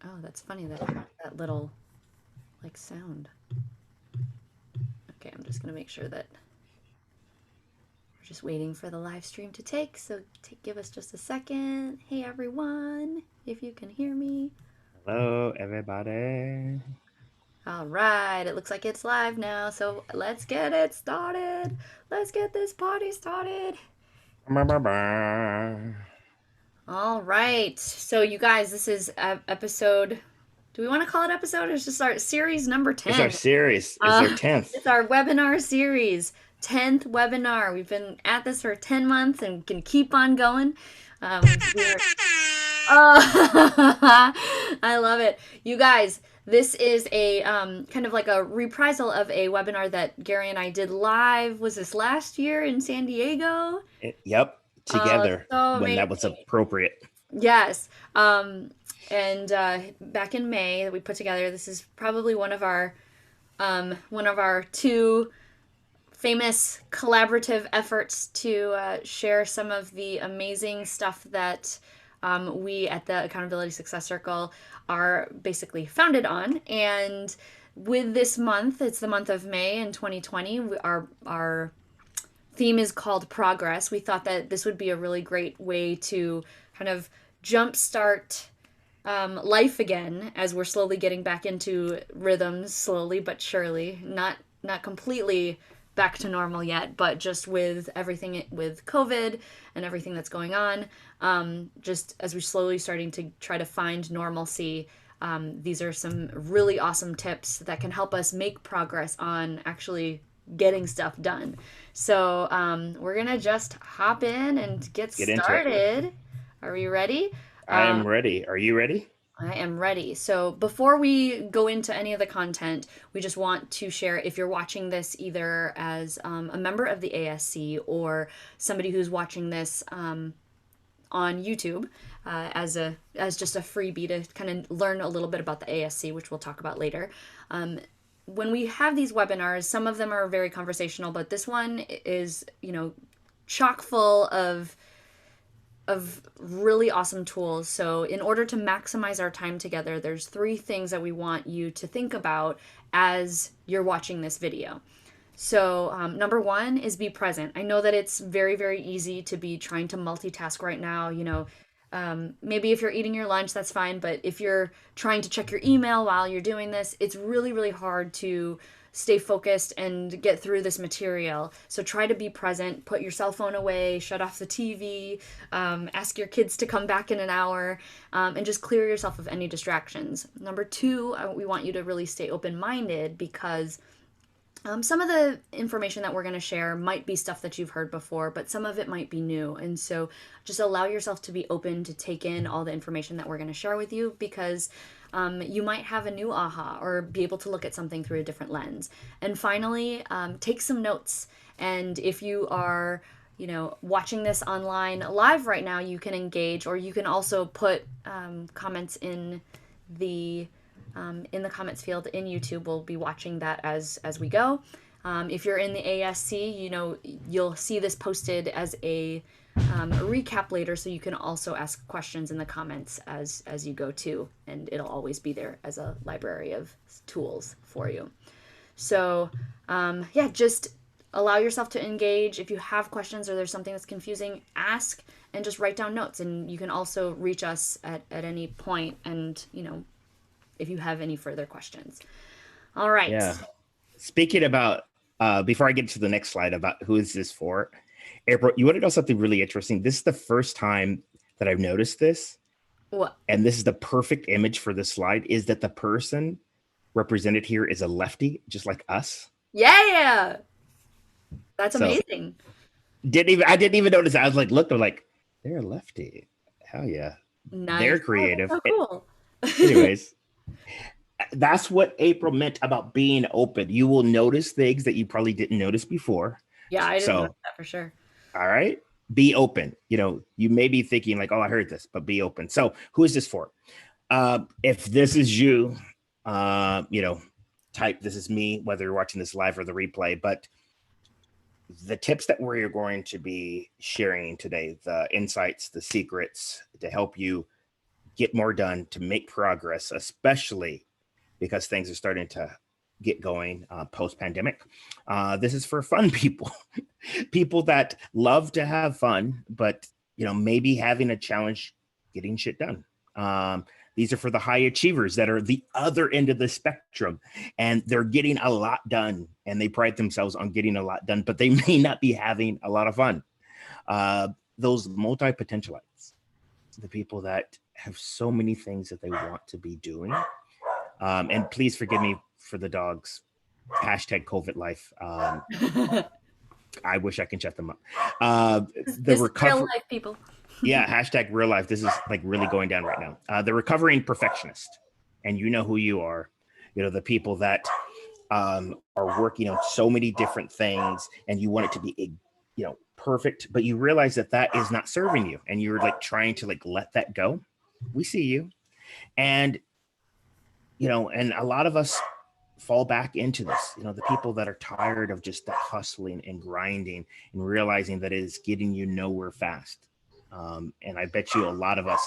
Oh, that's funny that that little like sound. Okay, I'm just gonna make sure that we're just waiting for the live stream to take. So give us just a second. Hey everyone, if you can hear me. Hello, everybody. All right, it looks like it's live now. So let's get it started. Let's get this party started. All right. So you guys, this is episode. Do we want to call it episode or just our series number It's our 10? series. It's our Uh, 10th. it's our webinar series, 10th webinar. We've been at this for 10 months and can keep on going. We're Oh, I love it. You guys, this is a kind of like a reprisal of a webinar that Gary and I did live. Was this last year in San Diego? Yep, Oh, together so when that was amazing. appropriate. Yes. And back in May we put together, this is probably one of our two famous collaborative efforts to share some of the amazing stuff that we at the Accountability Success Circle are basically founded on. And with this month, it's the month of May in 2020. Our theme is called Progress. We thought that this would be a really great way to kind of jumpstart life again as we're slowly getting back into rhythms, slowly but surely. Not completely back to normal yet, but just with everything with COVID and everything that's going on, just as we're slowly starting to try to find normalcy. These are some really awesome tips that can help us make progress on actually getting stuff done. So we're gonna just hop in and get Get into it. started. Are we ready? I Um, am ready. Are you ready? I am ready. So before we go into any of the content, we just want to share if you're watching this either as a member of the ASC or somebody who's watching this on YouTube as just a freebie to kind of learn a little bit about the ASC, which we'll talk about later. When we have these webinars, some of them are very conversational, but this one is, chock full of really awesome tools. So, in order to maximize our time together, there's three things that we want you to think about as you're watching this video. So, number one is be present. I know that it's very, very easy to be trying to multitask right now. Maybe if you're eating your lunch, that's fine. But if you're trying to check your email while you're doing this, it's really, really hard to stay focused and get through this material. So try to be present, put your cell phone away, shut off the TV, ask your kids to come back in an hour, and just clear yourself of any distractions. Number two, we want you to really stay open minded because some of the information that we're going to share might be stuff that you've heard before, but some of it might be new. And so just allow yourself to be open to take in all the information that we're going to share with you because you might have a new aha or be able to look at something through a different lens. And finally, take some notes. And if you are watching this online live right now, you can engage, or you can also put comments in the comments field in YouTube. We'll be watching that as we go. If you're in the ASC, you'll see this posted as a recap later, so you can also ask questions in the comments as you go too, and it'll always be there as a library of tools for you. So yeah, just allow yourself to engage. If you have questions or there's something that's confusing, ask and just write down notes. And you can also reach us at any point and if you have any further questions. All right. Yeah. Speaking about, before I get to the next slide about who is this for, April, you want to know something really interesting? This is the first time that I've noticed this, What? and this is the perfect image for this slide, is that the person represented here is a lefty, just like us. Yeah. That's So amazing. I didn't even notice. I was like, look, they're like, they're a lefty. Hell yeah. They're Nice. Oh, that's creative. so cool. Anyways, that's what April meant about being open. You will notice things that you probably didn't notice before. Yeah, I didn't know So, that for sure. all right, be open. You may be thinking like, oh, I heard this, but be open. So, who is this for? If this is you, type this is me, whether you're watching this live or the replay. But the tips that we're going to be sharing today, the insights, the secrets to help you get more done, to make progress, especially because things are starting to get going post pandemic. This is for fun people, people that love to have fun, but maybe having a challenge getting shit done. These are for the high achievers that are the other end of the spectrum, and they're getting a lot done, and they pride themselves on getting a lot done, but they may not be having a lot of fun. Those multi potentialites, the people that have so many things that they want to be doing. And please forgive me for the dogs. Hashtag COVID life. I wish I can shut them up. The This is real recovery. life, people. Yeah, hashtag real life. This is like really going down right now. The recovering perfectionist, and you know who you are. The people that are working on so many different things, and you want it to be, perfect, but you realize that that is not serving you, and you're like trying to like let that go. We see you, and and a lot of us fall back into this. The people that are tired of just the hustling and grinding and realizing that it is getting you nowhere fast. And I bet you a lot of us,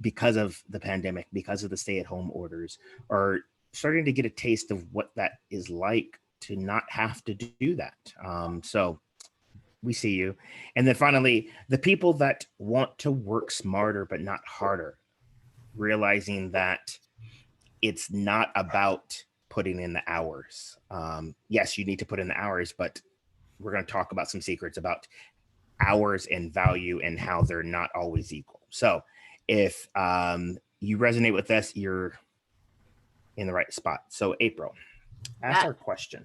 because of the pandemic, because of the stay-at-home orders, are starting to get a taste of what that is like to not have to do that. So we see you. And then finally, the people that want to work smarter but not harder, realizing that it's not about putting in the hours. Yes, you need to put in the hours, but we're going to talk about some secrets about hours and value and how they're not always equal. So if you resonate with this, you're in the right spot. So April, ask Yeah. our question.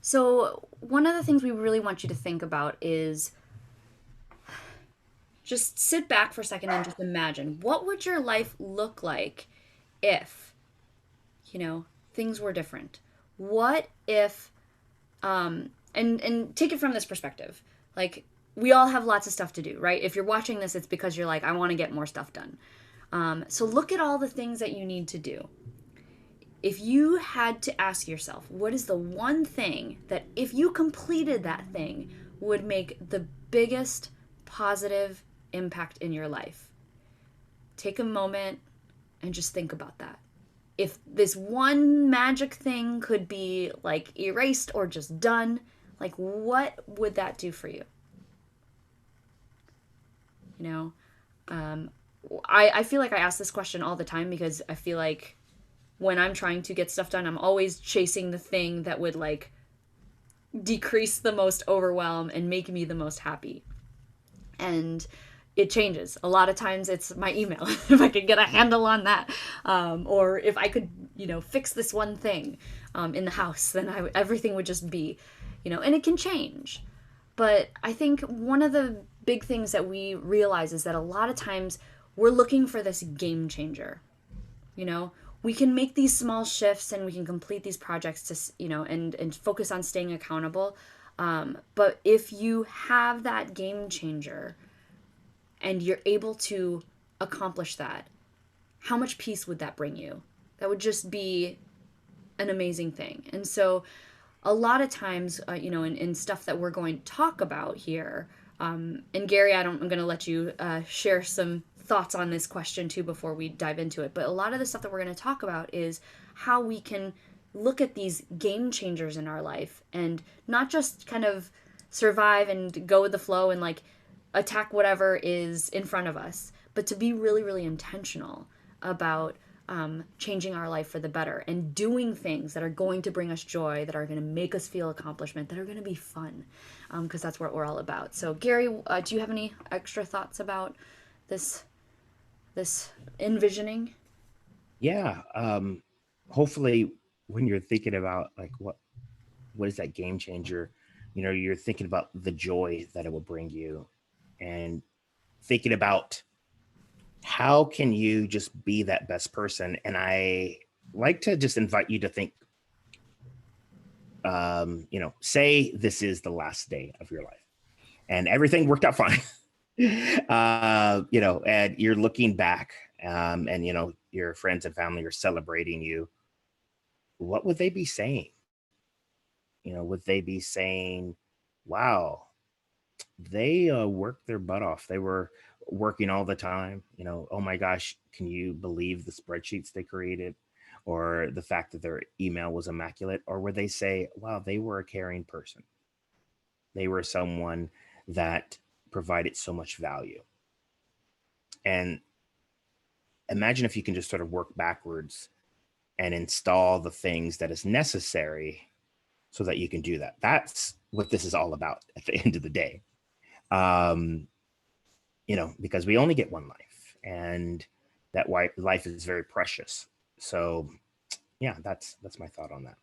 So, one of the things we really want you to think about is just sit back for a second and just imagine what would your life look like if, things were different? What if and take it from this perspective. Like we all have lots of stuff to do, right? If you're watching this, it's because you're like, I want to get more stuff done. So look at all the things that you need to do. If you had to ask yourself, what is the one thing that if you completed that thing would make the biggest positive impact in your life? Take a moment and just think about that. If this one magic thing could be like erased or just done, like what would that do for you? You know, I feel like I ask this question all the time because I feel like when I'm trying to get stuff done, I'm always chasing the thing that would like decrease the most overwhelm and make me the most happy. And it changes. A lot of times it's my email. If I could get a handle on that, or if I could, fix this one thing in the house, then everything would just be, and it can change. But I think one of the big things that we realize is that a lot of times we're looking for this game changer. We can make these small shifts and we can complete these projects to, and focus on staying accountable. But if you have that game changer and you're able to accomplish that, how much peace would that bring you? That would just be an amazing thing. And so a lot of times, in stuff that we're going to talk about here, and Gary, I'm going to let you share some thoughts on this question too before we dive into it. But a lot of the stuff that we're going to talk about is how we can look at these game changers in our life and not just kind of survive and go with the flow and like attack whatever is in front of us, but to be really, really intentional about changing our life for the better and doing things that are going to bring us joy, that are going to make us feel accomplishment, that are going to be fun, because that's what we're all about. So, Gary, do you have any extra thoughts about this envisioning? Yeah. Hopefully, when you're thinking about like what is that game changer, you're thinking about the joy that it will bring you, and thinking about how can you just be that best person. And I like to just invite you to think, say this is the last day of your life and everything worked out fine. And you're looking back, and your friends and family are celebrating you. What would they be saying? Would they be saying, wow, they worked their butt off. They were working all the time, oh my gosh, can you believe the spreadsheets they created, or the fact that their email was immaculate, or where they say, wow, they were a caring person. They were someone that provided so much value. And imagine if you can just sort of work backwards and install the things that is necessary so that you can do that. That's what this is all about at the end of the day. Um, because we only get one life, and that life is very precious. So yeah, that's my thought on that.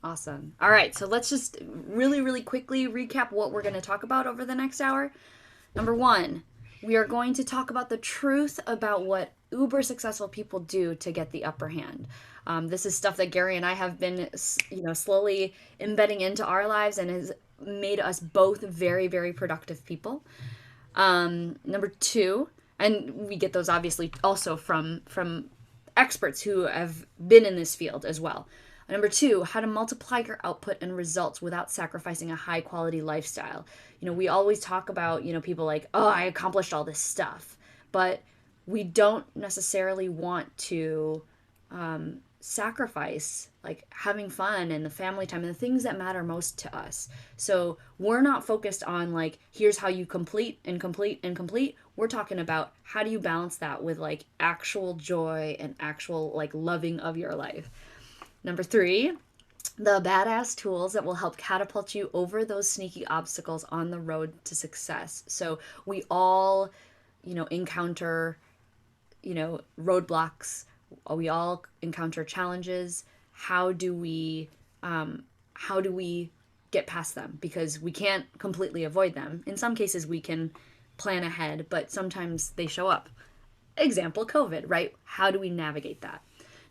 Awesome. All right, so let's just really, really quickly recap what we're going to talk about over the next hour. Number one, we are going to talk about the truth about what uber successful people do to get the upper hand. This is stuff that Gary and I have been, slowly embedding into our lives and has made us both very, very productive people. Number two, and we get those obviously also from experts who have been in this field as well. Number two, how to multiply your output and results without sacrificing a high quality lifestyle. We always talk about, people like, oh, I accomplished all this stuff, but we don't necessarily want to sacrifice like having fun and the family time and the things that matter most to us. So we're not focused on like, here's how you complete and complete and complete. We're talking about how do you balance that with like actual joy and actual like loving of your life. Number three, the badass tools that will help catapult you over those sneaky obstacles on the road to success. So we all, encounter, roadblocks. We all encounter challenges. How do we get past them? Because we can't completely avoid them. In some cases, we can plan ahead, but sometimes they show up. Example, COVID, right? How do we navigate that?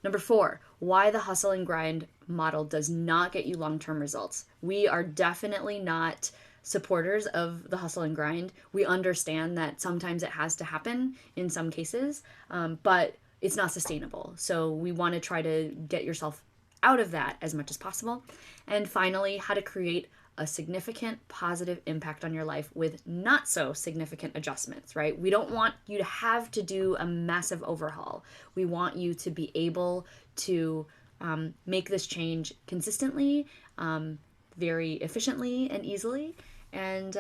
Number four, why the hustle and grind model does not get you long-term results. We are definitely not supporters of the hustle and grind. We understand that sometimes it has to happen in some cases, but it's not sustainable. So we want to try to get yourself out of that as much as possible. And finally, how to create a significant positive impact on your life with not so significant adjustments, right? We don't want you to have to do a massive overhaul. We want you to be able to make this change consistently, very efficiently and easily. And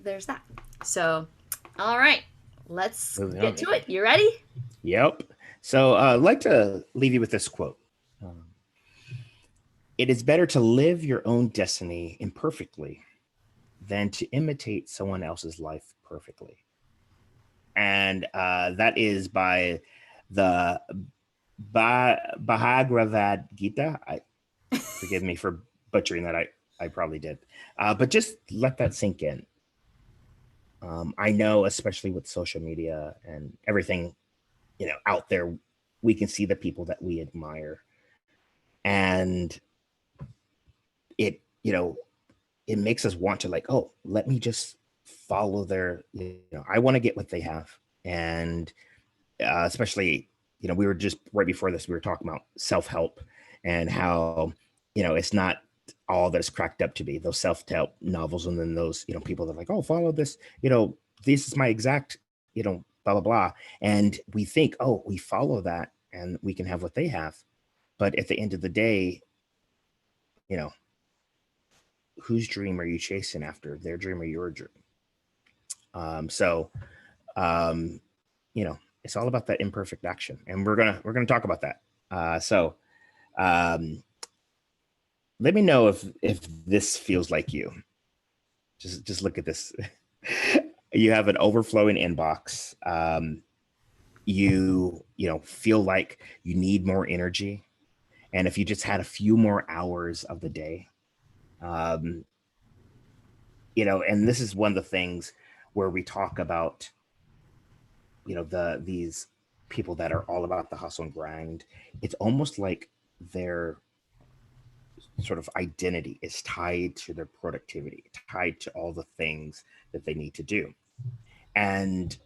there's that. So, all right, let's get to it. You ready? Yep. So I'd like to leave you with this quote. It is better to live your own destiny imperfectly than to imitate someone else's life perfectly. And that is by the Bhagavad Gita. Forgive me for butchering that. I probably did. But just let that sink in. I know, especially with social media and everything, out there, we can see the people that we admire. And it makes us want to like, oh, let me just follow their, I want to get what they have. And especially, we were just right before this, we were talking about self-help and how, it's not all that it's cracked up to be, those self-help novels. And then those, people that are like, oh, follow this, this is my exact, blah, blah, blah. And we think, oh, we follow that and we can have what they have. But at the end of the day, whose dream are you chasing after? Their dream or your dream? It's all about that imperfect action, and we're gonna talk about that. Let me know if this feels like you. Just look at this. You have an overflowing inbox. You feel like you need more energy, and if you just had a few more hours of the day, and this is one of the things where we talk about, these people that are all about the hustle and grind. It's almost like their sort of identity is tied to their productivity, tied to all the things that they need to do. And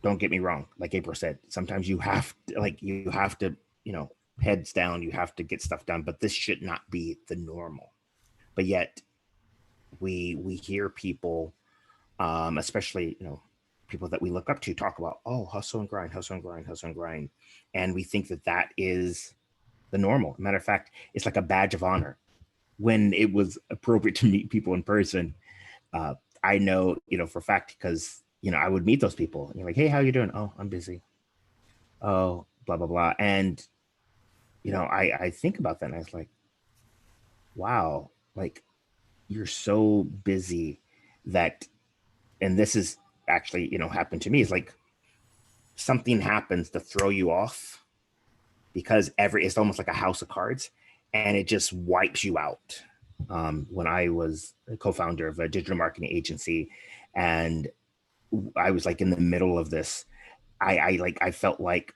don't get me wrong, like April said, sometimes you have to, heads down, you have to get stuff done, but this should not be the normal. But yet we hear people, especially, people that we look up to talk about, oh, hustle and grind, hustle and grind, hustle and grind. And we think that that is the normal. Matter of fact, it's like a badge of honor. When it was appropriate to meet people in person, uh, I know, for a fact, because, I would meet those people. And you're like, hey, how you doing? Oh, I'm busy. Oh, blah, blah, blah. And, I think about that and I was like, wow, like you're so busy that, and this is actually, happened to me, is like something happens to throw you off because it's almost like a house of cards and it just wipes you out. When I was a co-founder of a digital marketing agency and I was like in the middle of this, I felt like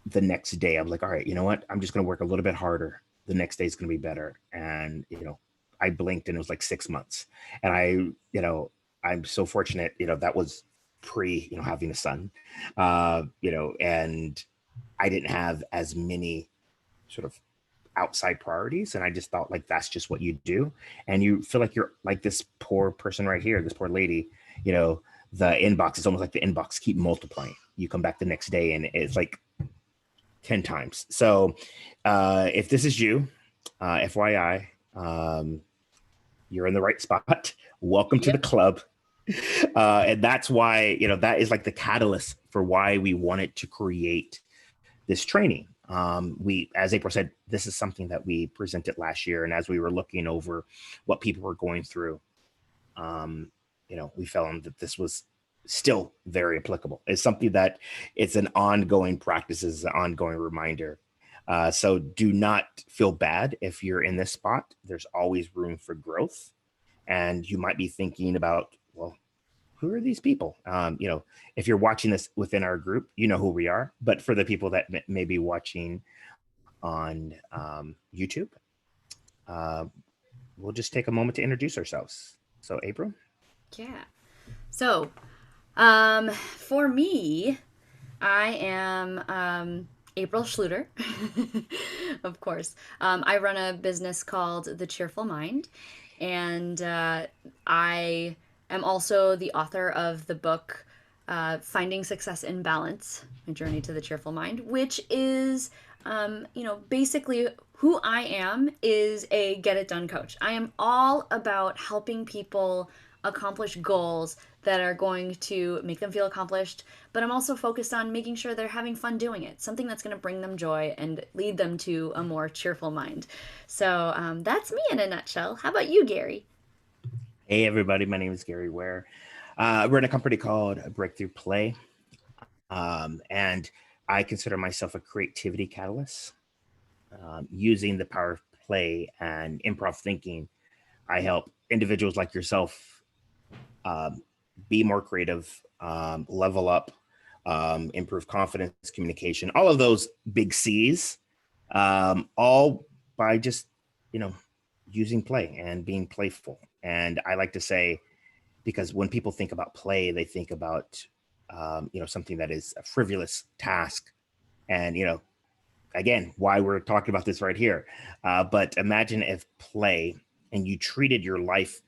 the next day I'm like, all right, you know what? I'm just going to work a little bit harder. The next day is going to be better. And, I blinked and it was like 6 months. And I'm so fortunate, that was pre, having a son, and I didn't have as many sort of outside priorities. And I just thought like, that's just what you do. And you feel like you're like this poor person right here, this poor lady, the inbox is almost like the inbox keep multiplying. You come back the next day and it's like 10 times. So if this is you, FYI, you're in the right spot. Welcome to the club. And that's why, that is like the catalyst for why we wanted to create this training. As April said, this is something that we presented last year. And as we were looking over what people were going through, we found that this was still very applicable. It's something that it's an ongoing practice, is an ongoing reminder. So do not feel bad if you're in this spot. There's always room for growth. And you might be thinking about, well, who are these people? If you're watching this within our group, you know who we are. But for the people that may be watching on YouTube, we'll just take a moment to introduce ourselves. So, April? Yeah. So, for me, I am April Schluter, of course. I run a business called The Cheerful Mind, and I am also the author of the book Finding Success in Balance, My Journey to the Cheerful Mind, which is, basically who I am is a get it done coach. I am all about helping people accomplish goals that are going to make them feel accomplished, but I'm also focused on making sure they're having fun doing it, something that's going to bring them joy and lead them to a more cheerful mind. So that's me in a nutshell. How about you, Gary? Hey, everybody. My name is Gary Ware. We're in a company called Breakthrough Play. And I consider myself a creativity catalyst. Using the power of play and improv thinking, I help individuals like yourself be more creative, level up, improve confidence, communication, all of those big C's, all by just, using play and being playful. And I like to say, because when people think about play, they think about, something that is a frivolous task. And, again, why we're talking about this right here. But imagine if play and you treated your life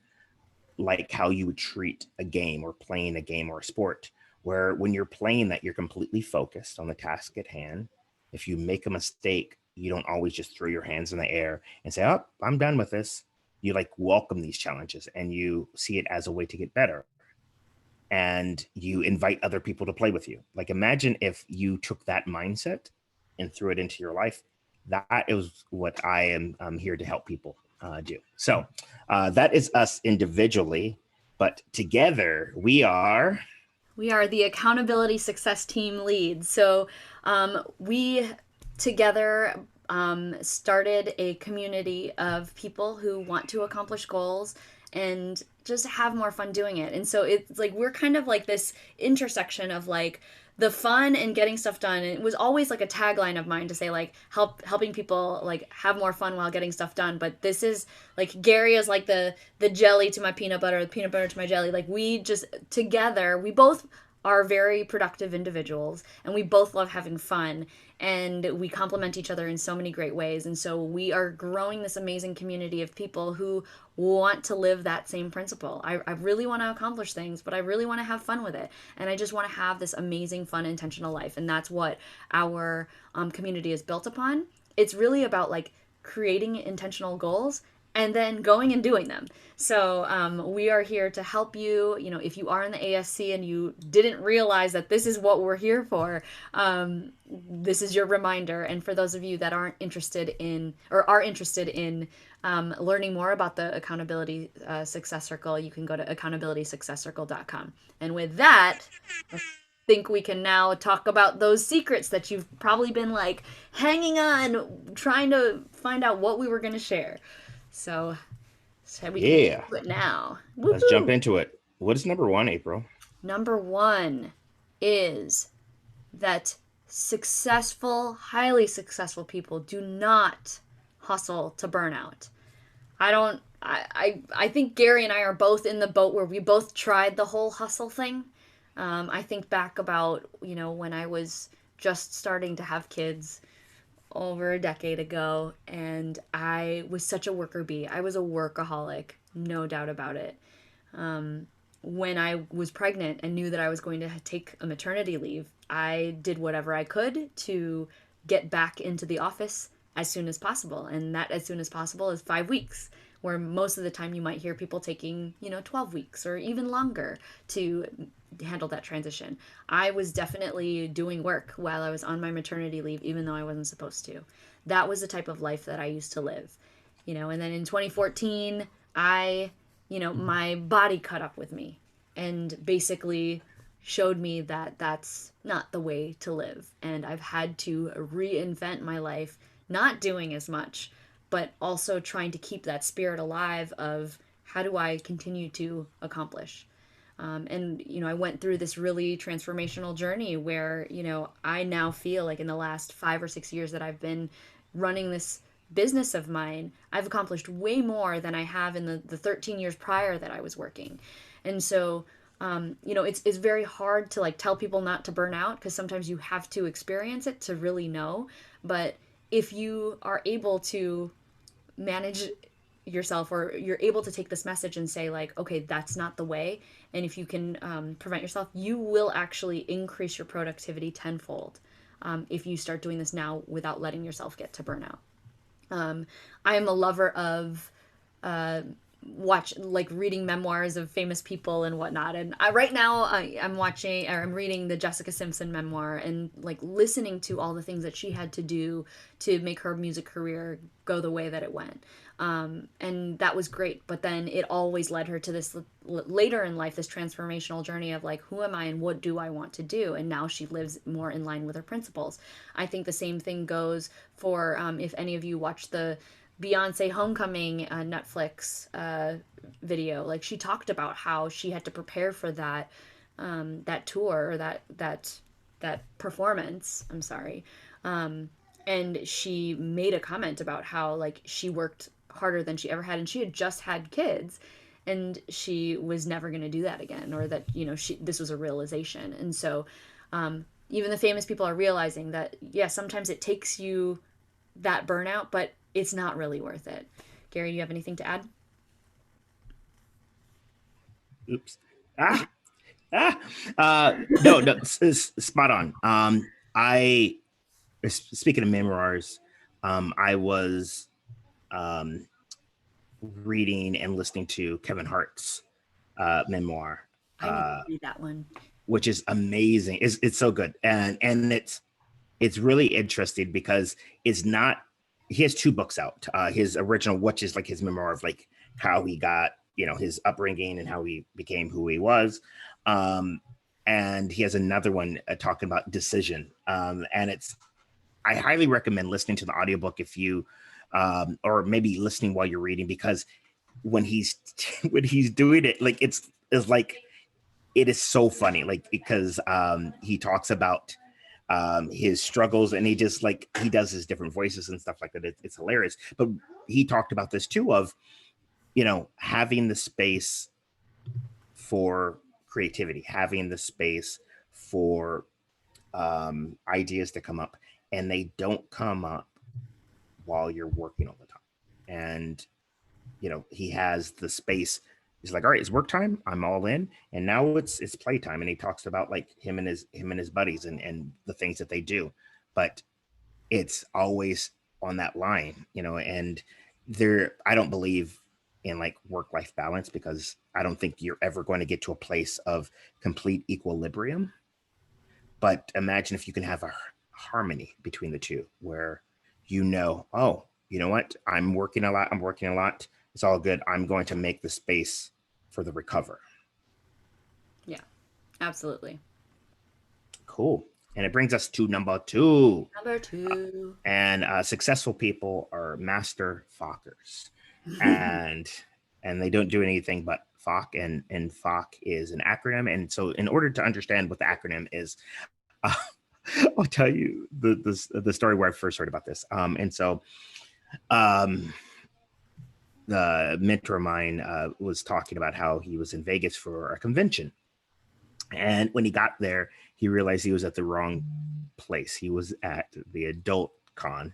like how you would treat a game or playing a game or a sport, where when you're playing that, you're completely focused on the task at hand. If you make a mistake, you don't always just throw your hands in the air and say, oh, I'm done with this. You like welcome these challenges and you see it as a way to get better. And you invite other people to play with you. Like imagine if you took that mindset and threw it into your life. That is what I am here to help people do. So that is us individually, but together we are. We are the Accountability Success Team leads. So we together started a community of people who want to accomplish goals and just have more fun doing it. And so it's like we're kind of like this intersection of like the fun and getting stuff done. And it was always like a tagline of mine to say like helping people like have more fun while getting stuff done. But this is like Gary is like the jelly to my peanut butter, the peanut butter to my jelly. Like we just together, we both are very productive individuals, and we both love having fun, and we complement each other in so many great ways. And so we are growing this amazing community of people who want to live that same principle. I really want to accomplish things, but I really want to have fun with it. And I just want to have this amazing, fun, intentional life. And that's what our community is built upon. It's really about like creating intentional goals and then going and doing them. So we are here to help you. You know, if you are in the ASC and you didn't realize that this is what we're here for, this is your reminder. And for those of you that aren't interested in or are interested in learning more about the Accountability Success Circle, you can go to accountabilitysuccesscircle.com. And with that, I think we can now talk about those secrets that you've probably been like hanging on, trying to find out what we were going to share. So, we can Yeah. do it now. Let's jump Woohoo! into it. What is number one, April? Number one is that successful, highly successful people do not hustle to burnout. I don't. I think Gary and I are both in the boat where we both tried the whole hustle thing. I think back about when I was just starting to have kids over a decade ago, and I was such a worker bee. I was a workaholic, no doubt about it. When I was pregnant and knew that I was going to take a maternity leave, I did whatever I could to get back into the office as soon as possible. And that as soon as possible is 5 weeks, where most of the time you might hear people taking, 12 weeks or even longer to handle that transition. I was definitely doing work while I was on my maternity leave, even though I wasn't supposed to. That was the type of life that I used to live. And then in 2014, my body caught up with me and basically showed me that that's not the way to live. And I've had to reinvent my life, not doing as much, but also trying to keep that spirit alive of how do I continue to accomplish. I went through this really transformational journey where, I now feel like in the last 5 or 6 years that I've been running this business of mine, I've accomplished way more than I have in the 13 years prior that I was working. And so, it's very hard to like tell people not to burn out because sometimes you have to experience it to really know. But if you are able to manage yourself, or you're able to take this message and say like, okay, that's not the way, and if you can prevent yourself, you will actually increase your productivity tenfold if you start doing this now without letting yourself get to burnout. I am a lover of reading memoirs of famous people and whatnot. And right now I'm reading the Jessica Simpson memoir and like listening to all the things that she had to do to make her music career go the way that it went. And that was great. But then it always led her to this later in life, this transformational journey of like, who am I and what do I want to do? And now she lives more in line with her principles. I think the same thing goes for if any of you watch the Beyonce Homecoming Netflix video. Like she talked about how she had to prepare for that tour, or that performance. I'm sorry. And she made a comment about how like she worked harder than she ever had, and she had just had kids, and she was never going to do that again, or that this was a realization. And so even the famous people are realizing that sometimes it takes you that burnout, but it's not really worth it. Gary, do you have anything to add? Oops. Ah, no, no, spot on. I speaking of memoirs, I was um, reading and listening to Kevin Hart's memoir, I need to read that one. which is amazing. It's so good, and it's really interesting because it's not. He has two books out. His original, which is like his memoir of like how he got his upbringing and how he became who he was. Um, and he has another one talking about decision. And I highly recommend listening to the audiobook if you or maybe listening while you're reading, because when he's when he's doing it, like it's like it is so funny, like because he talks about his struggles, and he just like he does his different voices and stuff like that. It's hilarious. But he talked about this too of having the space for creativity, having the space for ideas to come up, and they don't come up while you're working all the time. And he has the space. He's like, all right, it's work time. I'm all in, and now it's playtime. And he talks about like him and his buddies and the things that they do, but it's always on that line, and I don't believe in like work-life balance, because I don't think you're ever going to get to a place of complete equilibrium. But imagine if you can have a harmony between the two, where oh, you know what? I'm working a lot. It's all good. I'm going to make the space for the recover. Yeah, absolutely. Cool. And it brings us to number two. Number two. And successful people are master Fockers. And they don't do anything but Fock, and Fock is an acronym. And so in order to understand what the acronym is, uh, I'll tell you the story where I first heard about this. And so the mentor of mine was talking about how he was in Vegas for a convention. And when he got there, he realized he was at the wrong place. He was at the adult con,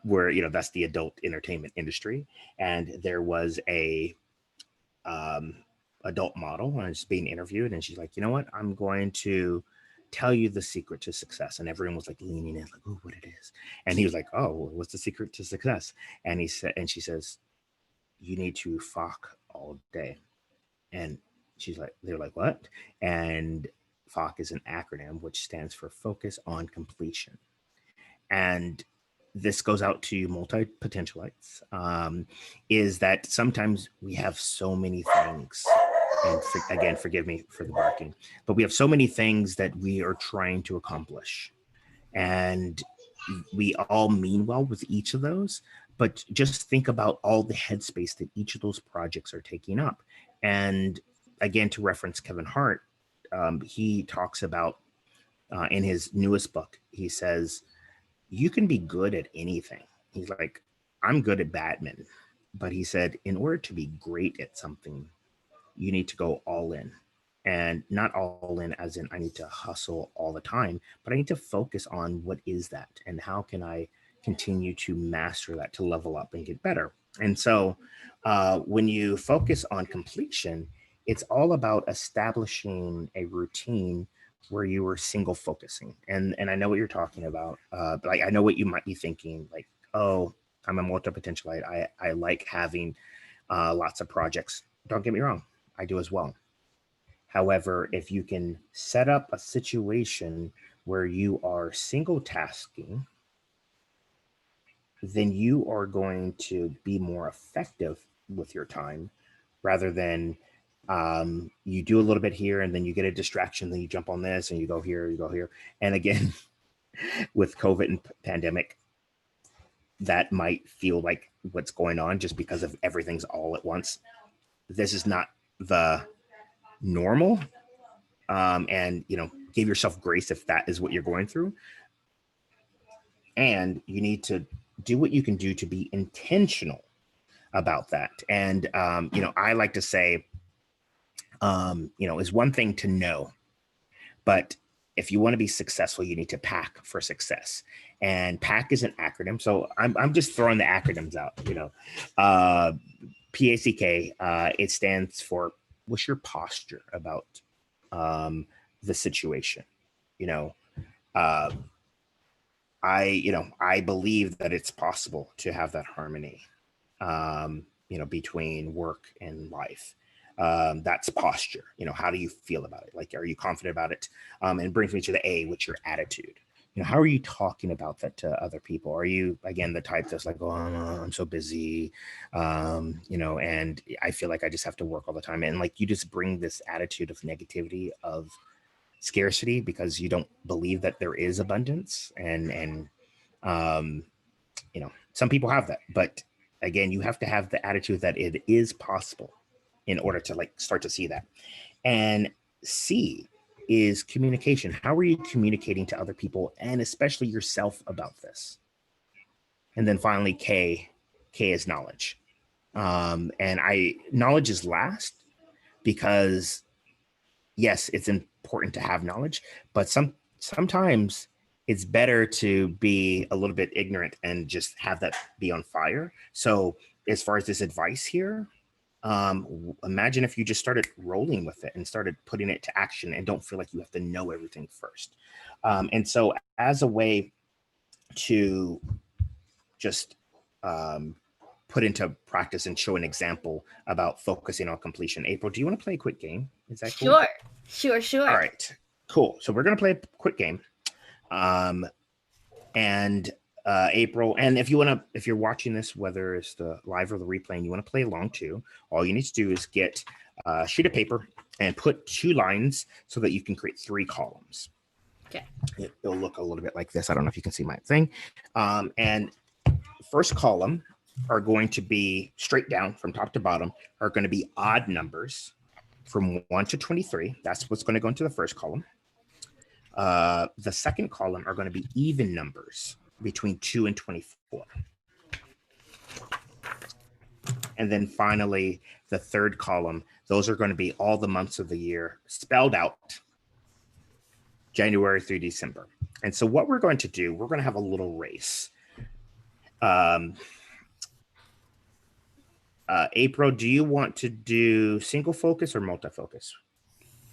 where, that's the adult entertainment industry. And there was a adult model, and it's being interviewed. And she's like, you know what? I'm going to tell you the secret to success. And everyone was like leaning in, like, oh, what it is. And he was like, oh, what's the secret to success? And she says, you need to Fock all day. And they're like, what? And Fock is an acronym which stands for focus on completion. And this goes out to multi-potentialites, is that sometimes we have so many things, and again, forgive me for the barking, but we have so many things that we are trying to accomplish. And we all mean well with each of those, but just think about all the headspace that each of those projects are taking up. And again, to reference Kevin Hart, he talks about in his newest book, he says, you can be good at anything. He's like, I'm good at badminton. But he said, in order to be great at something, you need to go all in. And not all in as in I need to hustle all the time, but I need to focus on what is that and how can I continue to master that, to level up and get better. And so when you focus on completion, it's all about establishing a routine where you were single focusing. And I know what you're talking about. Like, I know what you might be thinking, like, oh, I'm a multi-potentialite. I like having lots of projects. Don't get me wrong, I do as well. However, if you can set up a situation where you are single tasking, then you are going to be more effective with your time, rather than you do a little bit here and then you get a distraction, then you jump on this and you go here, you go here. And again, with COVID and pandemic, that might feel like what's going on just because of everything's all at once. This is not the normal. And give yourself grace if that is what you're going through. And you need to do what you can do to be intentional about that. And I like to say, is one thing to know, but if you want to be successful, you need to pack for success. And PACK is an acronym. So I'm just throwing the acronyms out, PACK, it stands for, what's your posture about the situation? I believe that it's possible to have that harmony, between work and life. That's posture. How do you feel about it? Like, are you confident about it? And it brings me to the A, which your attitude. How are you talking about that to other people? Are you, again, the type that's like, oh, I'm so busy, and I feel like I just have to work all the time. And like, you just bring this attitude of negativity, of scarcity, because you don't believe that there is abundance. And some people have that, but again, you have to have the attitude that it is possible in order to like start to see that. And C is communication. How are you communicating to other people, and especially yourself, about this? And then finally, K is knowledge. And knowledge is last, because yes, it's important important to have knowledge, but sometimes it's better to be a little bit ignorant and just have that be on fire. So as far as this advice here, imagine if you just started rolling with it and started putting it to action and don't feel like you have to know everything first. And so as a way to just put into practice and show an example about focusing on completion, April, do you want to play a quick game? Is that cool? Sure. All right, cool. So we're going to play a quick game. And April, and if you're watching this, whether it's the live or the replay, and you want to play along too, all you need to do is get a sheet of paper and put 2 lines so that you can create 3 columns. Okay. It'll look a little bit like this. I don't know if you can see my thing. And first column are going to be straight down from top to bottom, are going to be odd numbers from 1 to 23. That's what's going to go into the first column. The second column are going to be even numbers between 2 and 24. And then finally, the third column, those are going to be all the months of the year spelled out, January through December. And so what we're going to do, we're going to have a little race. April, do you want to do single focus or multi-focus?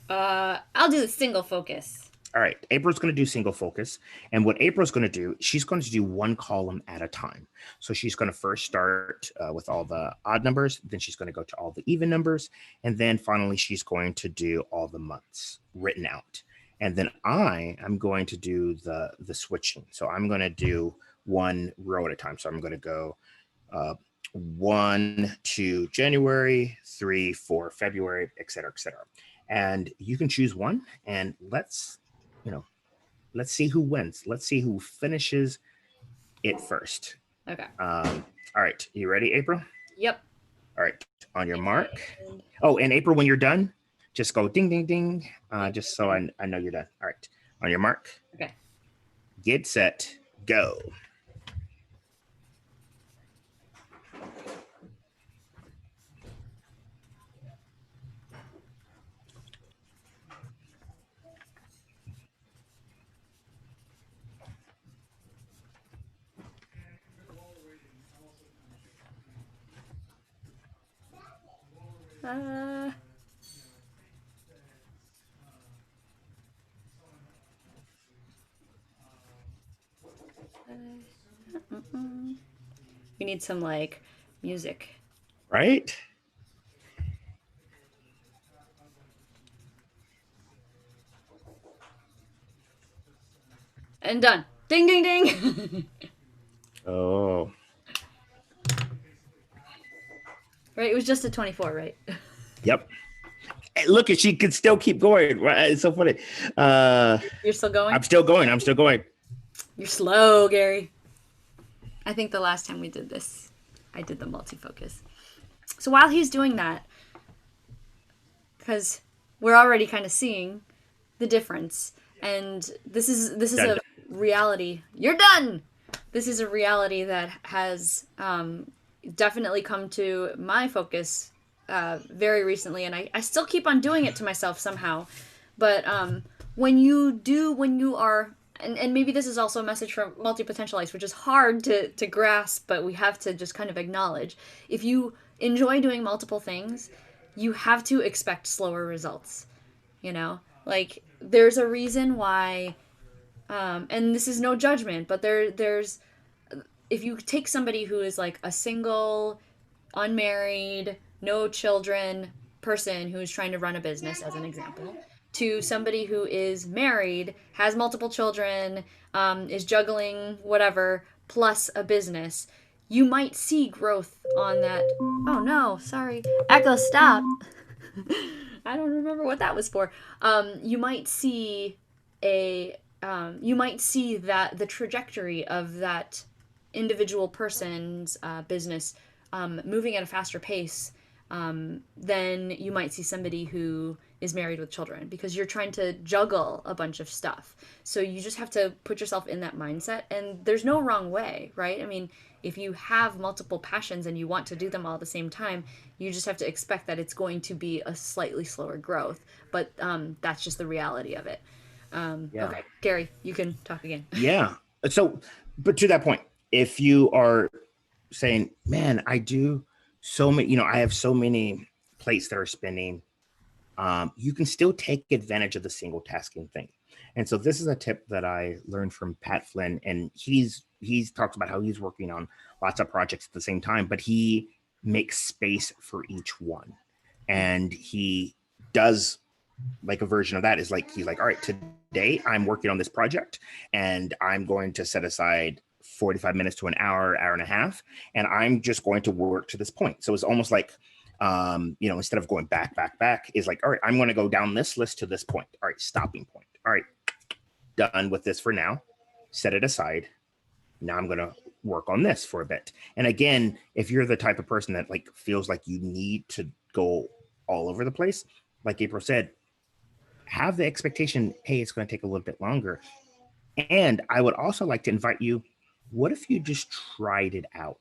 I'll do the single focus. All right, April's going to do single focus. And what April's going to do, she's going to do 1 column at a time. So she's going to first start with all the odd numbers, then she's going to go to all the even numbers, and then finally she's going to do all the months written out. And then I'm going to do the switching. So I'm going to do 1 row at a time. So I'm going to go 1 to January, 3, 4, February, et cetera, et cetera. And you can choose one, and let's see who wins. Let's see who finishes it first. Okay. All right. You ready, April? Yep. All right. On your mark. Oh, and April, when you're done, just go ding, ding, ding, just so I know you're done. All right. On your mark. Okay. Get set, go. We need some like music. Right? And done. Ding, ding, ding. Oh. Right, it was just a 24, right? Yep. Hey, look, she could still keep going. Right? It's so funny. You're still going? I'm still going. You're slow, Gary. I think the last time we did this, I did the multi-focus. So while he's doing that, because we're already kind of seeing the difference, and this is a reality. You're done. This is a reality that has definitely come to my focus very recently, and I still keep on doing it to myself somehow. But when you are, and maybe this is also a message from multi-potentialites, which is hard to grasp, but we have to just kind of acknowledge. If you enjoy doing multiple things, you have to expect slower results. Like there's a reason why, and this is no judgment, but there's, if you take somebody who is like a single, unmarried, no children person who's trying to run a business, as an example, to somebody who is married, has multiple children, is juggling whatever, plus a business, you might see growth on that. Oh no, sorry. Echo, stop. I don't remember what that was for. You might see that the trajectory of that individual person's business moving at a faster pace than you might see somebody who is married with children, because you're trying to juggle a bunch of stuff. So you just have to put yourself in that mindset, and there's no wrong way, right? I mean, if you have multiple passions and you want to do them all at the same time, you just have to expect that it's going to be a slightly slower growth. But that's just the reality of it. Yeah. Okay, Gary, you can talk again. Yeah. So, but to that point, if you are saying, man, I do so many, I have so many plates that are spinning, you can still take advantage of the single tasking thing. And so this is a tip that I learned from Pat Flynn, and he's talked about how he's working on lots of projects at the same time, but he makes space for each one. And he does like a version of that is like, he's like, all right, today I'm working on this project and I'm going to set aside 45 minutes to an hour, hour and a half, and I'm just going to work to this point. So it's almost like, instead of going back, is like, all right, I'm going to go down this list to this point. All right, stopping point. All right, done with this for now. Set it aside. Now I'm going to work on this for a bit. And again, if you're the type of person that like feels like you need to go all over the place, like April said, have the expectation, hey, it's going to take a little bit longer. And I would also like to invite you, what if you just tried it out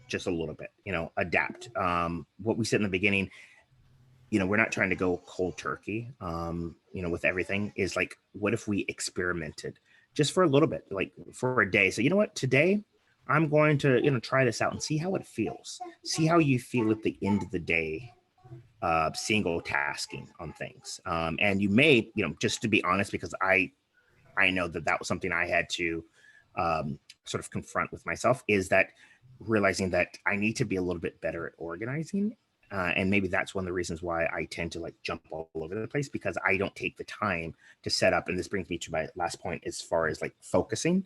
just a little bit, adapt. What we said in the beginning, we're not trying to go cold turkey, with everything, is like, what if we experimented just for a little bit, like for a day? So, you know what, today I'm going to, try this out and see how it feels. See how you feel at the end of the day, single tasking on things. And you may, just to be honest, because I know that was something I had to sort of confront with myself, is that realizing that I need to be a little bit better at organizing. And maybe that's one of the reasons why I tend to like jump all over the place, because I don't take the time to set up. And this brings me to my last point as far as like focusing,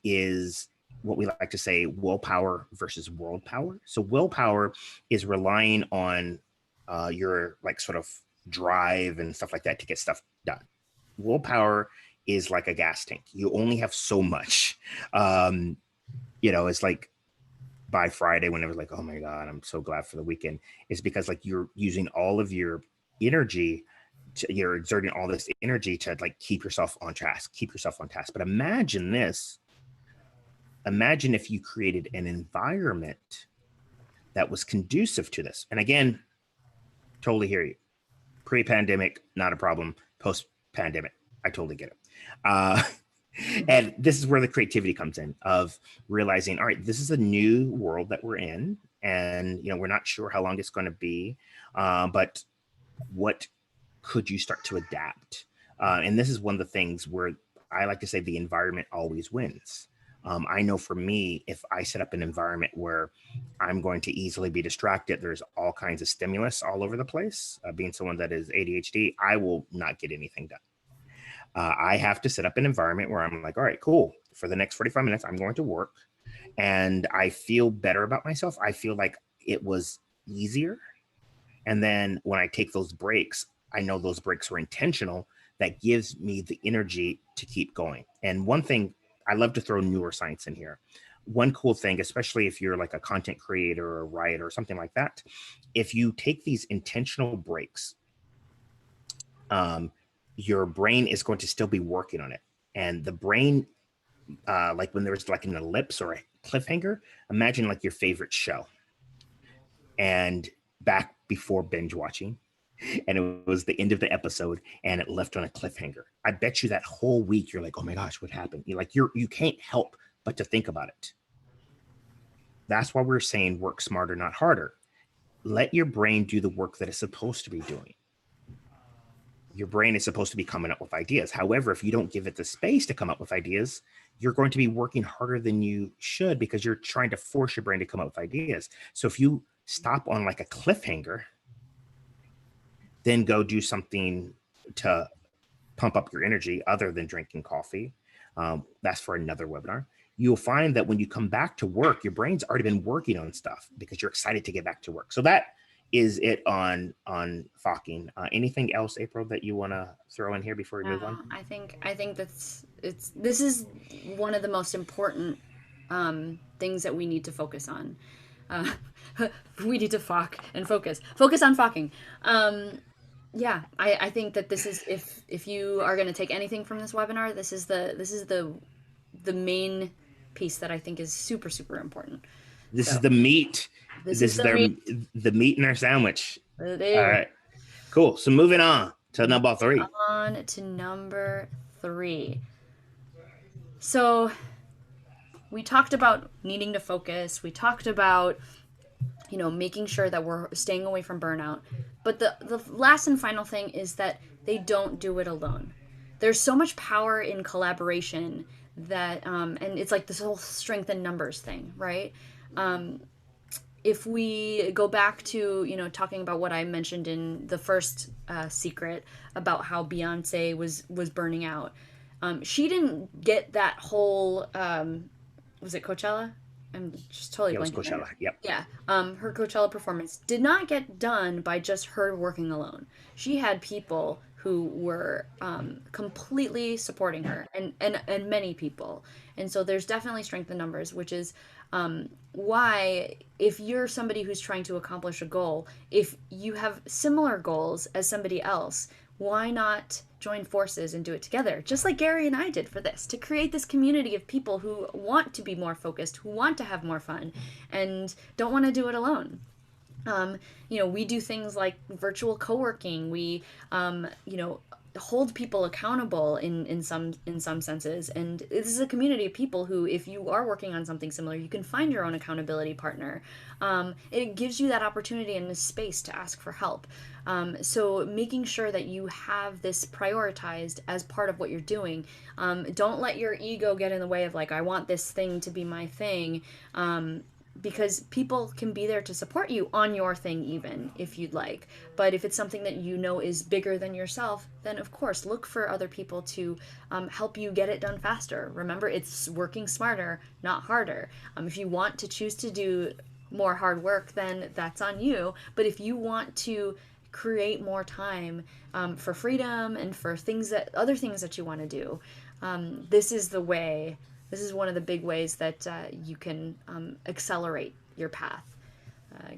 is what we like to say, willpower versus world power. So willpower is relying on your like sort of drive and stuff like that to get stuff done. Willpower is like a gas tank. You only have so much. It's like by Friday, when it was like, oh my God, I'm so glad for the weekend, it's because like you're using all of your energy, you're exerting all this energy to like keep yourself on task. But imagine this. Imagine if you created an environment that was conducive to this. And again, totally hear you. Pre-pandemic, not a problem. Post-pandemic, I totally get it. And this is where the creativity comes in, of realizing, all right, this is a new world that we're in, and we're not sure how long it's going to be, but what could you start to adapt? And this is one of the things where I like to say the environment always wins. I know for me, if I set up an environment where I'm going to easily be distracted, there's all kinds of stimulus all over the place. Being someone that is ADHD, I will not get anything done. I have to set up an environment where I'm like, all right, cool. For the next 45 minutes, I'm going to work, and I feel better about myself. I feel like it was easier. And then when I take those breaks, I know those breaks were intentional. That gives me the energy to keep going. And one thing, I love to throw neuroscience in here. One cool thing, especially if you're like a content creator or a writer or something like that, if you take these intentional breaks, your brain is going to still be working on it. And the brain, like when there's like an ellipse or a cliffhanger, imagine like your favorite show. And back before binge watching, and it was the end of the episode and it left on a cliffhanger. I bet you that whole week you're like, oh my gosh, what happened? You can't help but to think about it. That's why we're saying work smarter, not harder. Let your brain do the work that it's supposed to be doing. Your brain is supposed to be coming up with ideas. However, if you don't give it the space to come up with ideas, you're going to be working harder than you should, because you're trying to force your brain to come up with ideas. So if you stop on like a cliffhanger, then go do something to pump up your energy other than drinking coffee. That's for another webinar. You'll find that when you come back to work, your brain's already been working on stuff because you're excited to get back to work. So that is it on Focking. Anything else, April, that you want to throw in here before we move on? I think this is one of the most important things that we need to focus on. Uh, we need to Fock and focus on Focking. Yeah, I think that this is, if you are going to take anything from this webinar, the main piece that I think is super, super important. This is So the meat. this This is is the main. the meat in their sandwich. All There. right, cool. So moving on to Moving number three. on to number three. So we talked about needing to focus. We talked about, making sure that we're staying away from burnout. But the last and final thing is that they don't do it alone. There's so much power in collaboration that, and it's like this whole strength in numbers thing, right? If we go back to, talking about what I mentioned in the first secret about how Beyonce was burning out, she didn't get that whole, was it Coachella? I'm just totally Yeah, it was blanking there. Coachella. Yep. Yeah, her Coachella performance did not get done by just her working alone. She had people who were completely supporting her, and many people. And so there's definitely strength in numbers, which is why, if you're somebody who's trying to accomplish a goal, if you have similar goals as somebody else, why not join forces and do it together, just like Gary and I did for this, to create this community of people who want to be more focused, who want to have more fun, and don't want to do it alone. We do things like virtual co-working. We, hold people accountable in some senses, and this is a community of people who, if you are working on something similar, you can find your own accountability partner. It gives you that opportunity and the space to ask for help. So making sure that you have this prioritized as part of what you're doing. Don't let your ego get in the way of, like, I want this thing to be my thing. Because people can be there to support you on your thing, even if you'd like. But if it's something that is bigger than yourself, then of course look for other people to help you get it done faster. Remember, it's working smarter, not harder. If you want to choose to do more hard work, then that's on you. But if you want to create more time for freedom and for other things that you want to do, this is the way. This is one of the big ways that you can accelerate your path.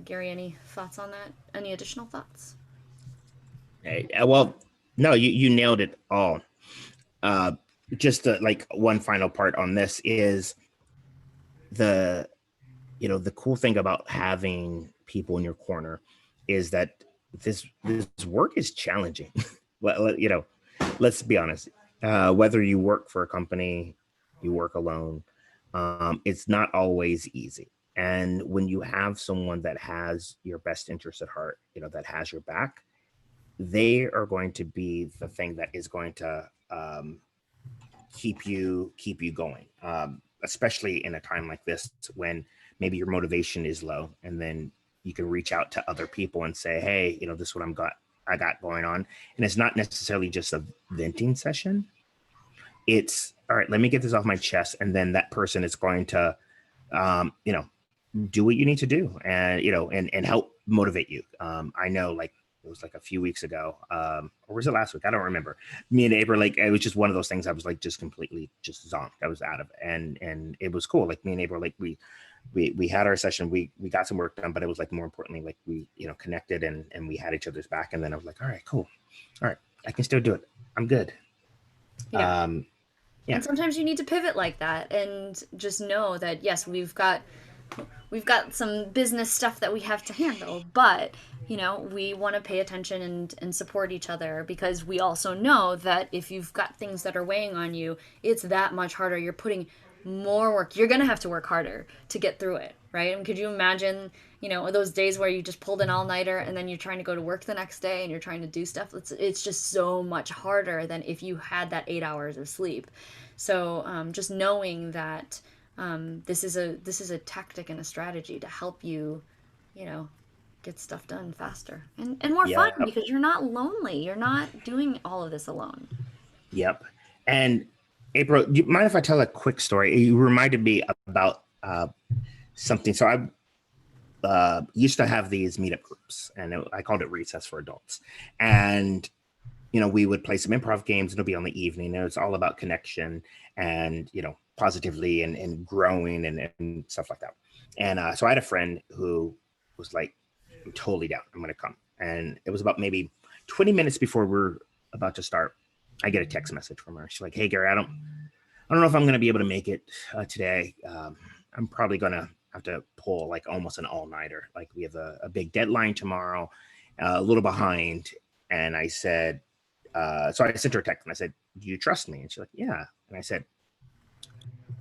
Gary, any thoughts on that? Any additional thoughts? Hey, well, no, you nailed it all. Uh, just like one final part on this is the the cool thing about having people in your corner is that this work is challenging. Let's be honest. Whether you work for a company, you work alone, it's not always easy. And when you have someone that has your best interest at heart, that has your back, they are going to be the thing that is going to keep you going, especially in a time like this when maybe your motivation is low, and then you can reach out to other people and say, hey, this is what I got going on. And it's not necessarily just a venting session. It's all right, let me get this off my chest, and then that person is going to do what you need to do, and and help motivate you. I know, like, it was like a few weeks ago, or was it last week? I don't remember. Me and April, like, it was just one of those things. I was like just completely just zonked. I was out of it, and it was cool. Like, me and April, like, we had our session. We got some work done, but it was like, more importantly, like, we connected, and we had each other's back. And then I was like, all right, cool, all right, I can still do it. I'm good. Yeah. Um, yeah, And sometimes you need to pivot like that and just know that, yes, we've got some business stuff that we have to handle, but we want to pay attention and support each other, because we also know that if you've got things that are weighing on you, it's that much harder. You're putting more work. You're going to have to work harder to get through it, right? And could you imagine, those days where you just pulled an all-nighter and then you're trying to go to work the next day and you're trying to do stuff? It's just so much harder than if you had that 8 hours of sleep. So just knowing that this is a tactic and a strategy to help you, you know, get stuff done faster and more fun, yeah, because you're not lonely. You're not doing all of this alone. yep. And April, do you mind if I tell a quick story? You reminded me about something. So I used to have these meetup groups, and I called it Recess for Adults. And we would play some improv games, and it'll be on the evening, and it's all about connection and positively and growing and stuff like that. And so I had a friend who was like, I'm totally down, I'm gonna come. And it was about maybe 20 minutes before we're about to start, I get a text message from her. She's like, "Hey, Gary, I don't know if I'm going to be able to make it today. I'm probably going to have to pull like almost an all-nighter. Like we have a big deadline tomorrow, a little behind." And I said, so I sent her a text and I said, "Do you trust me?" And she's like, "Yeah." And I said,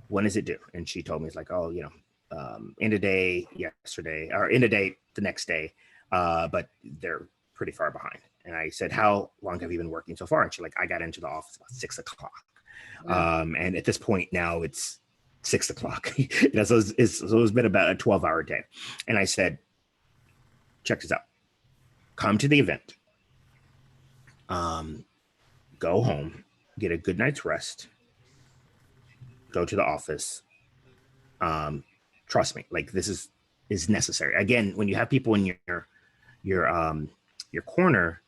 "When is it due?" And she told me, it's like, "Oh, end of day yesterday, or end of day the next day, but they're pretty far behind." And I said, "How long have you been working so far?" And she's like, "I got into the office about 6 o'clock. Wow. And at this point now it's 6 o'clock." So it's been about a 12-hour day. And I said, "Check this out. Come to the event. Go home, get a good night's rest, go to the office. Um, Trust me, like this is necessary. Again, when you have people in your corner,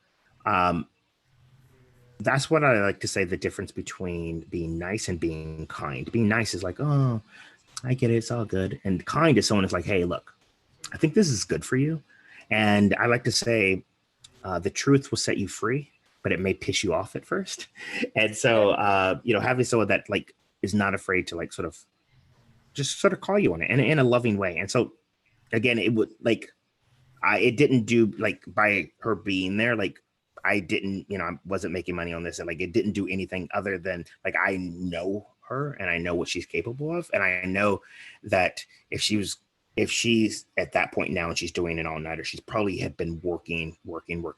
um, that's what I like to say the difference between being nice and being kind. Being nice is like, "Oh, I get it, it's all good." And kind is someone who's like, "Hey, look, I think this is good for you." And I like to say, the truth will set you free, but it may piss you off at first. And so, having someone that like is not afraid to like sort of just sort of call you on it in a loving way. And so, again, it would like it didn't do like by her being there, like I didn't, I wasn't making money on this, and like it didn't do anything other than like I know her and I know what she's capable of, and I know that if she's at that point now and she's doing an all-nighter, she's probably had been working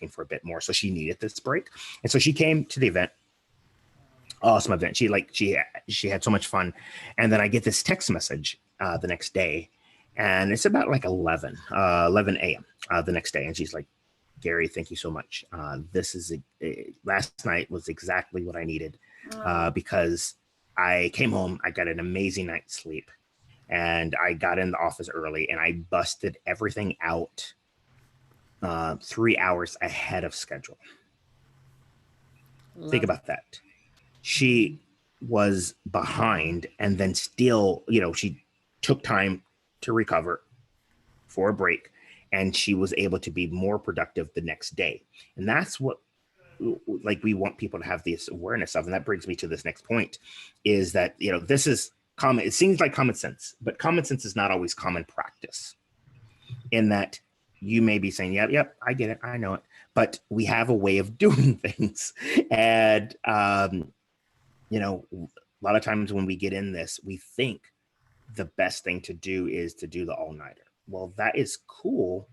for a bit more, so she needed this break. And so she came to the event. Awesome event. She had so much fun. And then I get this text message the next day, and it's about like 11 a.m. The next day, and she's like, "Gary, thank you so much. This is last night was exactly what I needed, because I came home, I got an amazing night's sleep, and I got in the office early, and I busted everything out 3 hours ahead of schedule." Think Love. about that. She was behind, and then still, she took time to recover for a break, and she was able to be more productive the next day. And that's what like we want people to have this awareness of. And that brings me to this next point, is that this is common. It seems like common sense, but common sense is not always common practice, in that you may be saying, yep, I get it, I know it, but we have a way of doing things. And a lot of times when we get in this, we think the best thing to do is to do the all-nighter. Well, that is cool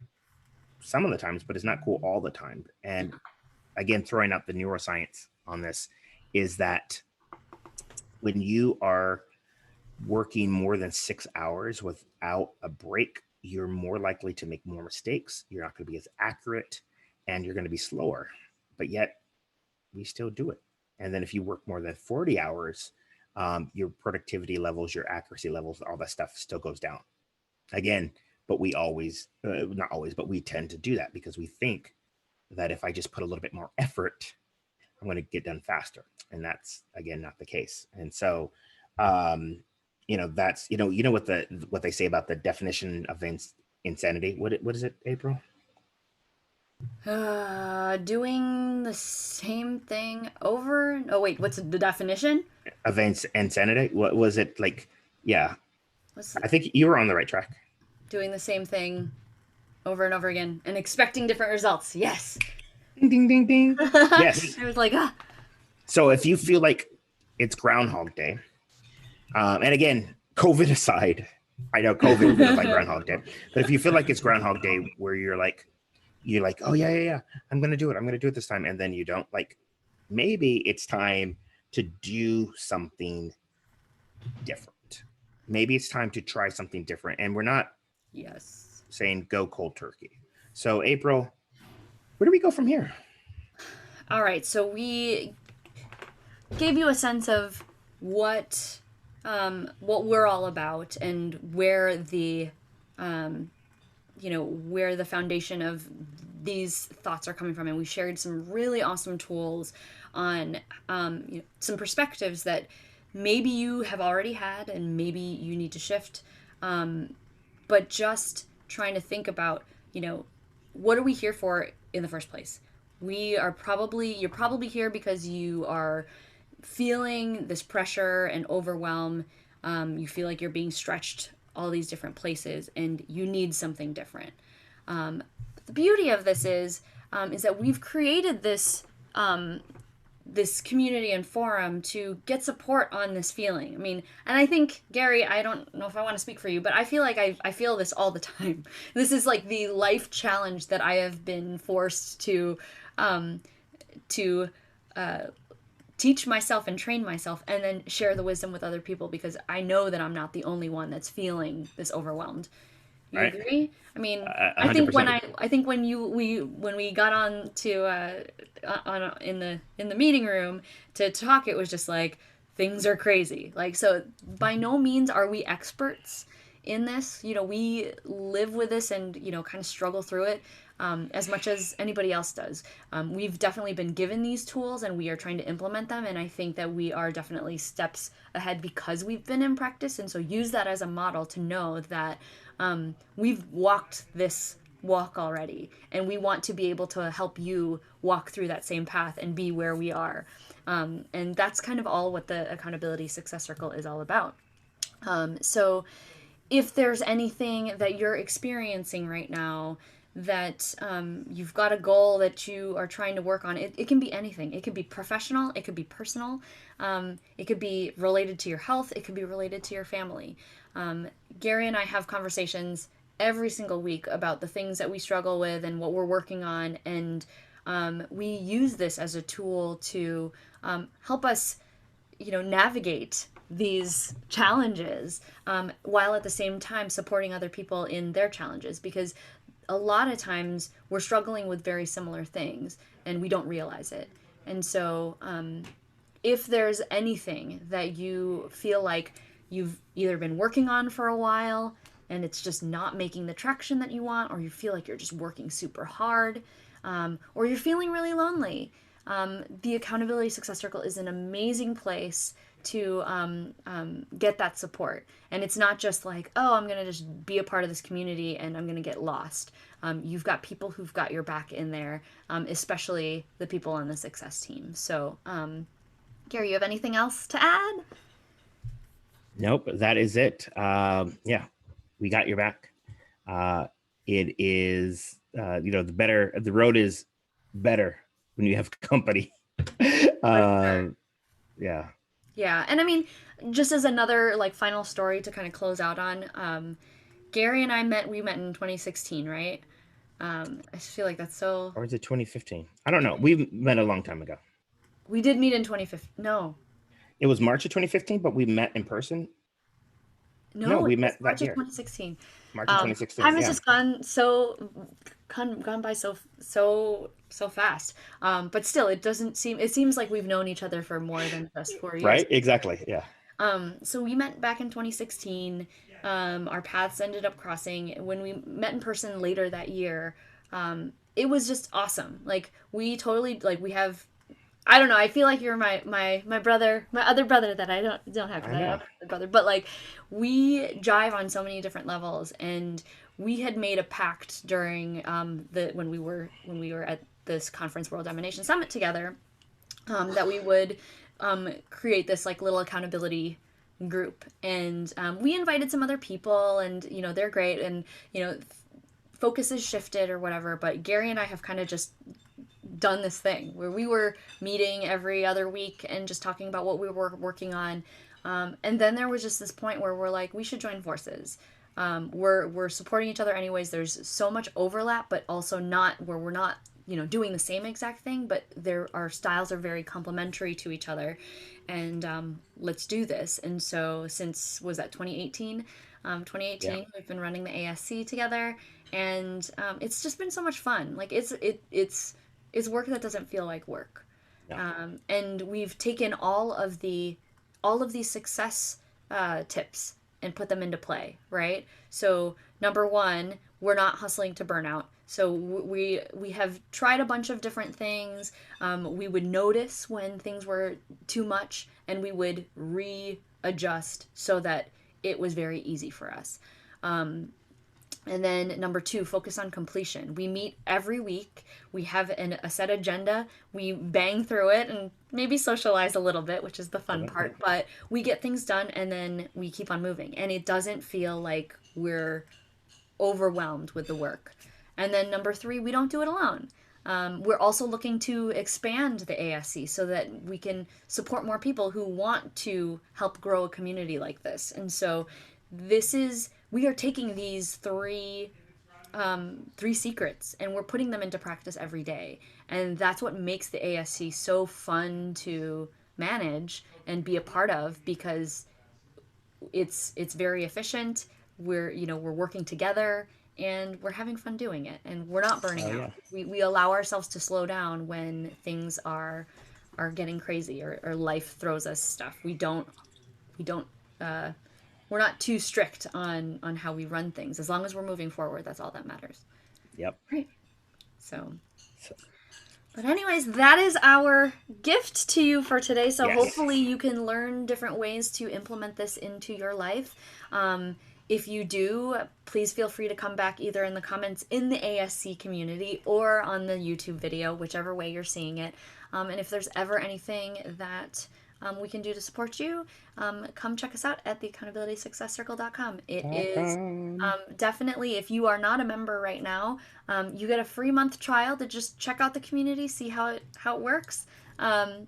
some of the times, but it's not cool all the time. And again, throwing out the neuroscience on this is that when you are working more than 6 hours without a break, you're more likely to make more mistakes. You're not going to be as accurate, and you're going to be slower. But yet, we still do it. And then if you work more than 40 hours, your productivity levels, your accuracy levels, all that stuff still goes down. Again, but we always, not always, but we tend to do that because we think that if I just put a little bit more effort, I'm going to get done faster. And that's, again, not the case. And so, that's, what they say about the definition of insanity. What is it, April? Doing the same thing over. Oh wait, what's the definition? Of insanity? What was it like? Yeah, What's I think you were on the right track. doing the same thing over and over again and expecting different results? Yes. Ding, ding, ding, ding. Yes. I was like, So if you feel like it's Groundhog Day, and again, COVID aside, I know COVID feels like Groundhog Day, but if you feel like it's Groundhog Day, where you're like, "Oh yeah, I'm gonna do it this time," and then you don't, like, maybe it's time to do something different. Maybe it's time to try something different, and we're not yes. saying go cold turkey. So April, where do we go from here? All right, so we gave you a sense of what we're all about and where the where the foundation of these thoughts are coming from, and we shared some really awesome tools on some perspectives that maybe you have already had and maybe you need to shift, but just trying to think about what are we here for in the first place? You're probably here because you are feeling this pressure and overwhelm. You feel like you're being stretched all these different places and you need something different. The beauty of this is that we've created this community and forum to get support on this feeling. I mean, and I think, Gary, I don't know if I want to speak for you, but I feel like I feel this all the time. This is like the life challenge that I have been forced um, to teach myself and train myself and then share the wisdom with other people because I know that I'm not the only one that's feeling this overwhelmed. You Right. agree? I mean, A hundred percent. I think when we got on to in the meeting room to talk, it was just like things are crazy. Like, so by no means are we experts in this. You know, we live with this and kind of struggle through it. As much as anybody else does. We've definitely been given these tools and we are trying to implement them. And I think that we are definitely steps ahead because we've been in practice. And so use that as a model to know that we've walked this walk already. And we want to be able to help you walk through that same path and be where we are. And that's kind of all what the Accountability Success Circle is all about. So if there's anything that you're experiencing right now that you've got a goal that you are trying to work on, it can be anything. It could be professional, it could be personal, it could be related to your health, it could be related to your family. Gary and I have conversations every single week about the things that we struggle with and what we're working on, and we use this as a tool to help us navigate these challenges while at the same time supporting other people in their challenges because a lot of times we're struggling with very similar things and we don't realize it. And so if there's anything that you feel like you've either been working on for a while and it's just not making the traction that you want, or you feel like you're just working super hard, or you're feeling really lonely, the Accountability Success Circle is an amazing place to get that support. And it's not just like, oh, I'm going to just be a part of this community and I'm going to get lost. You've got people who've got your back in there, especially the people on the success team. So, Gary, you have anything else to add? Nope, that is it. Yeah, we got your back. It is, the road is better when you have company. um, yeah. Yeah, and I mean, just as another like final story to kind of close out on, Gary and we met in 2016, right? I just feel like that's so. Or is it 2015? I don't know. We met a long time ago. We did meet in 2015. No, It was March of 2015, but we met in person. No, no, it we was met March that of year. 2016. March of 2016. Time has Yeah. just gone by so fast. But still, it doesn't seem. It seems like we've known each other for more than just 4 years. Right? Exactly. Yeah. So we met back in 2016. Our paths ended up crossing when we met in person later that year. It was just awesome. Like we totally like we have. I don't know. I feel like you're my brother, my other brother that I don't have because I I don't know. have a brother. But like we jive on so many different levels, and we had made a pact during the when we were at this conference World Domination Summit together, that we would create this like little accountability group, and we invited some other people, and they're great, and focus has shifted or whatever. But Gary and I have kind of just done this thing where we were meeting every other week and just talking about what we were working on. And then there was just this point where we're like, we should join forces. We're supporting each other anyways. There's so much overlap, but also not where we're not doing the same exact thing, but our styles are very complementary to each other, and let's do this. And so since was that 2018, Yeah. we've been running the ASC together, and it's just been so much fun. Like it's work that doesn't feel like work. No. And we've taken all of these success tips and put them into play, right? So number one, we're not hustling to burnout. So we have tried a bunch of different things. We would notice when things were too much, and we would readjust so that it was very easy for us. And then number two, focus on completion. We meet every week. We have a set agenda. We bang through it and maybe socialize a little bit, which is the fun part. But we get things done and then we keep on moving. And it doesn't feel like we're overwhelmed with the work. And then number three, we don't do it alone. We're also looking to expand the ASC so that we can support more people who want to help grow a community like this. And so we are taking these three secrets and we're putting them into practice every day. And that's what makes the ASC so fun to manage and be a part of, because it's very efficient. We're working together and we're having fun doing it, and we're not burning Oh out. yeah. We allow ourselves to slow down when things are getting crazy, or life throws us stuff. We don't uh, we're not too strict on how we run things. As long as we're moving forward, that's all that matters. Yep. Right. So, So, but anyways, that is our gift to you for today. So yes. hopefully you can learn different ways to implement this into your life. If you do, please feel free to come back either in the comments in the ASC community or on the YouTube video, whichever way you're seeing it. And if there's ever anything that we can do to support you, come check us out at theaccountabilitysuccesscircle.com. It is definitely, if you are not a member right now, you get a free month trial to just check out the community, see how it works. And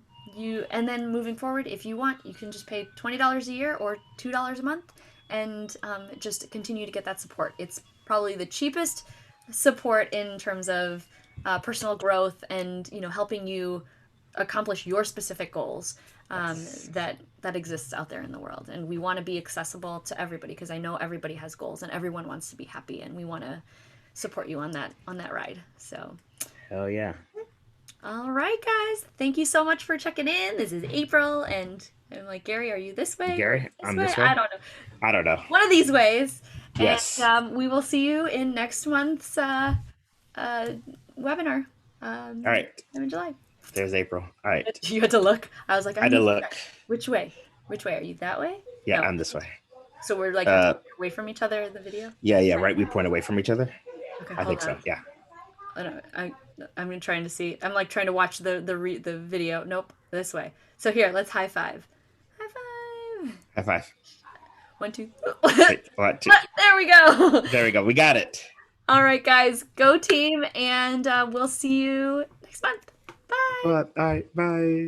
then moving forward, if you want, you can just pay $20 a year or $2 a month, and just continue to get that support. It's probably the cheapest support in terms of personal growth and helping you accomplish your specific goals that exists out there in the world. And we want to be accessible to everybody, because I know everybody has goals and everyone wants to be happy, and we want to support you on that ride. So Hell yeah. all right, guys, thank you so much for checking in. This is April, and I'm like, Gary, are you this way? Gary, This I'm way? this way. I don't know. I don't know. One of these ways. Yes. And we will see you in next month's webinar. All right. In July. There's April. All right. You had to look. I was like, I had to look. Which way? Which way? Are you that way? Yeah, No. I'm this way. So we're like away from each other in the video? Yeah, right. We point away from each other. Okay, I think so. Yeah. I don't know. I'm trying to see. I'm like trying to watch the video. Nope, this way. So here, let's high five. High five. High five. 1, 2. Wait, 1, 2. There we go. There we go. We got it. All right, guys, go team, and we'll see you next month. Bye. All right. Bye.